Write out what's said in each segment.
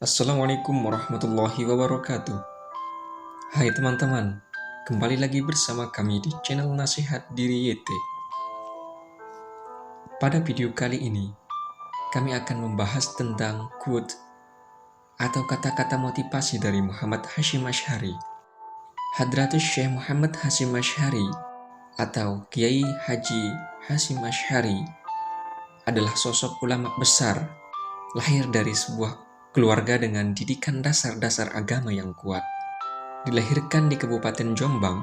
Assalamualaikum warahmatullahi wabarakatuh. Hai teman-teman, kembali lagi bersama kami di channel Nasihat Diri YT. Pada video kali ini, kami akan membahas tentang quote atau kata-kata motivasi dari Muhammad Hasyim Asy'ari. Hadratus Syekh Muhammad Hasyim Asy'ari atau Kiai Haji Hasyim Asy'ari adalah sosok ulama besar, lahir dari sebuah keluarga dengan didikan dasar-dasar agama yang kuat. Dilahirkan di Kabupaten Jombang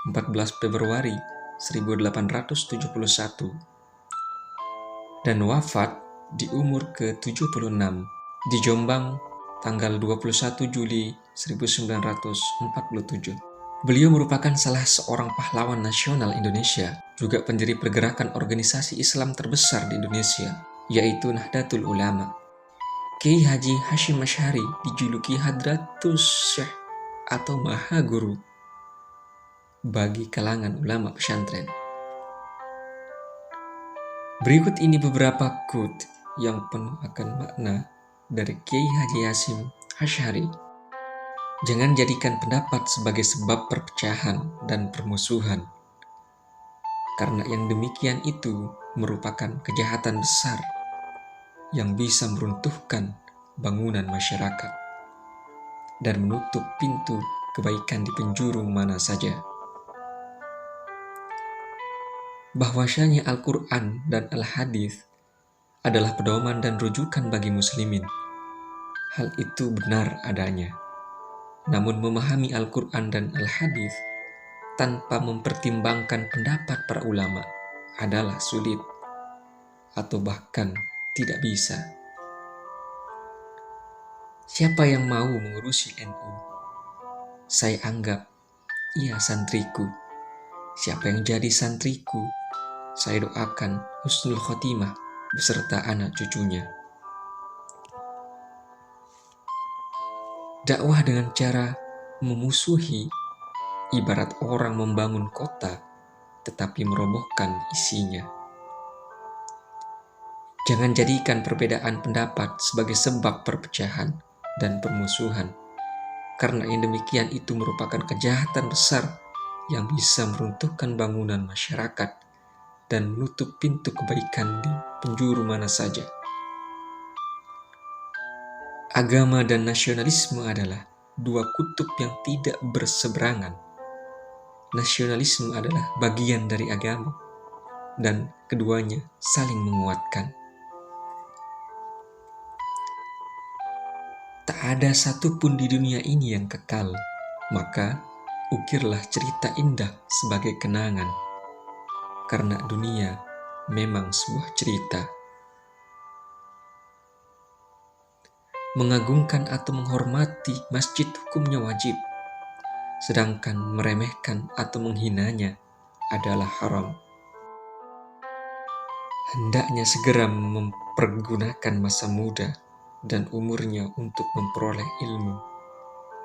14 Februari 1871 dan wafat di umur ke-76 di Jombang tanggal 21 Juli 1947. Beliau merupakan salah seorang pahlawan nasional Indonesia, juga pendiri pergerakan organisasi Islam terbesar di Indonesia, yaitu Nahdlatul Ulama. Kiai Haji Hasyim Asy'ari dijuluki Hadratus Syekh atau Maha Guru bagi kalangan ulama pesantren. Berikut ini beberapa quote yang penuh akan makna dari Kiai Haji Hasyim Asy'ari. Jangan jadikan pendapat sebagai sebab perpecahan dan permusuhan, karena yang demikian itu merupakan kejahatan besar yang bisa meruntuhkan bangunan masyarakat dan menutup pintu kebaikan di penjuru mana saja. Bahwasanya Al-Quran dan Al-Hadis adalah pedoman dan rujukan bagi muslimin. Hal itu benar adanya. Namun memahami Al-Quran dan Al-Hadis tanpa mempertimbangkan pendapat para ulama adalah sulit atau bahkan tidak bisa. Siapa yang mau mengurusi NU? Saya anggap ia santriku. Siapa yang jadi santriku, saya doakan husnul khotimah beserta anak cucunya. Dakwah dengan cara memusuhi ibarat orang membangun kota tetapi merobohkan isinya. Jangan jadikan perbedaan pendapat sebagai sebab perpecahan dan permusuhan, karena yang demikian itu merupakan kejahatan besar yang bisa meruntuhkan bangunan masyarakat dan menutup pintu kebaikan di penjuru mana saja. Agama dan nasionalisme adalah dua kutub yang tidak berseberangan. Nasionalisme adalah bagian dari agama, dan keduanya saling menguatkan. Tak ada satupun di dunia ini yang kekal, maka ukirlah cerita indah sebagai kenangan, karena dunia memang sebuah cerita. Mengagungkan atau menghormati masjid hukumnya wajib, sedangkan meremehkan atau menghinanya adalah haram. Hendaknya segera mempergunakan masa muda dan umurnya untuk memperoleh ilmu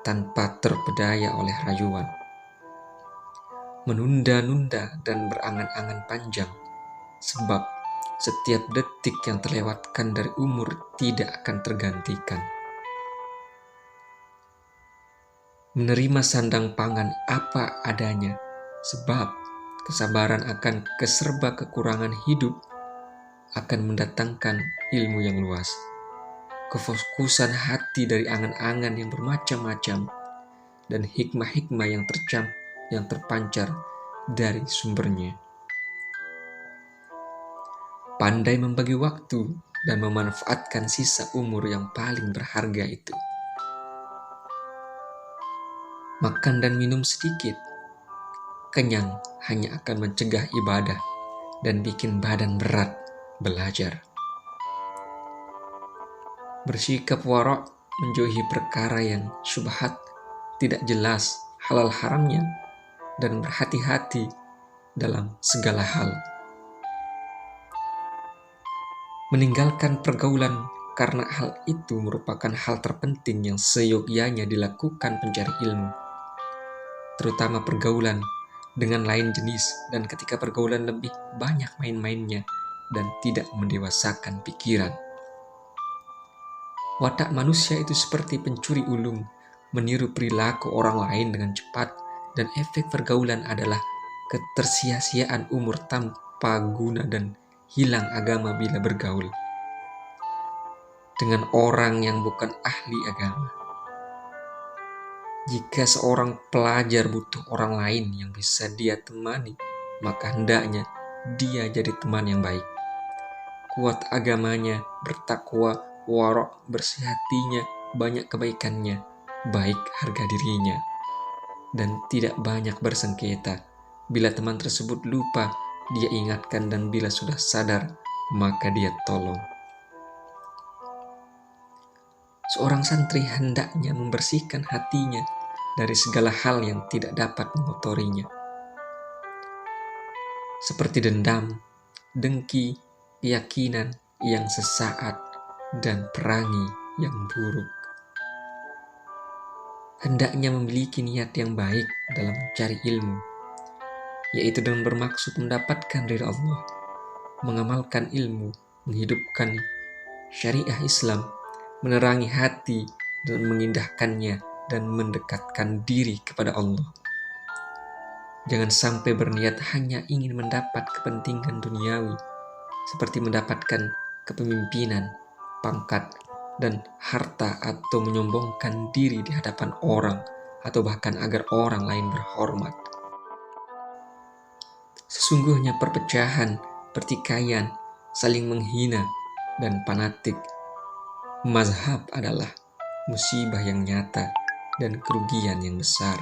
tanpa terpedaya oleh rayuan. Menunda-nunda dan berangan-angan panjang, sebab setiap detik yang terlewatkan dari umur tidak akan tergantikan. Menerima sandang pangan apa adanya, sebab kesabaran akan keserba kekurangan hidup akan mendatangkan ilmu yang luas. Kefokusan hati dari angan-angan yang bermacam-macam dan hikmah-hikmah yang terpancar dari sumbernya. Pandai membagi waktu dan memanfaatkan sisa umur yang paling berharga itu. Makan dan minum sedikit. Kenyang hanya akan mencegah ibadah dan bikin badan berat belajar. Bersikap warok, menjauhi perkara yang syubhat, tidak jelas halal haramnya, dan berhati-hati dalam segala hal. Meninggalkan pergaulan karena hal itu merupakan hal terpenting yang seyogyanya dilakukan pencari ilmu, terutama pergaulan dengan lain jenis dan ketika pergaulan lebih banyak main-mainnya dan tidak mendewasakan pikiran. Watak manusia itu seperti pencuri ulung, meniru perilaku orang lain dengan cepat, dan efek pergaulan adalah ketersia-siaan umur tanpa guna dan hilang agama bila bergaul dengan orang yang bukan ahli agama. Jika seorang pelajar butuh orang lain yang bisa dia temani, maka hendaknya dia jadi teman yang baik. Kuat agamanya, bertakwa, warok, bersih hatinya, banyak kebaikannya, baik harga dirinya, dan tidak banyak bersengketa. Bila teman tersebut lupa, dia ingatkan, dan bila sudah sadar, maka dia tolong. Seorang santri hendaknya membersihkan hatinya dari segala hal yang tidak dapat mengotorinya, seperti dendam, dengki, keyakinan yang sesaat, dan perangi yang buruk. Hendaknya memiliki niat yang baik dalam mencari ilmu, yaitu dengan bermaksud mendapatkan ridha Allah, mengamalkan ilmu, menghidupkan syariah Islam, menerangi hati dan mengindahkannya, dan mendekatkan diri kepada Allah. Jangan sampai berniat hanya ingin mendapat kepentingan duniawi, seperti mendapatkan kepemimpinan, pangkat, dan harta, atau menyombongkan diri di hadapan orang, atau bahkan agar orang lain berhormat. Sesungguhnya perpecahan, pertikaian, saling menghina, dan fanatik mazhab adalah musibah yang nyata dan kerugian yang besar.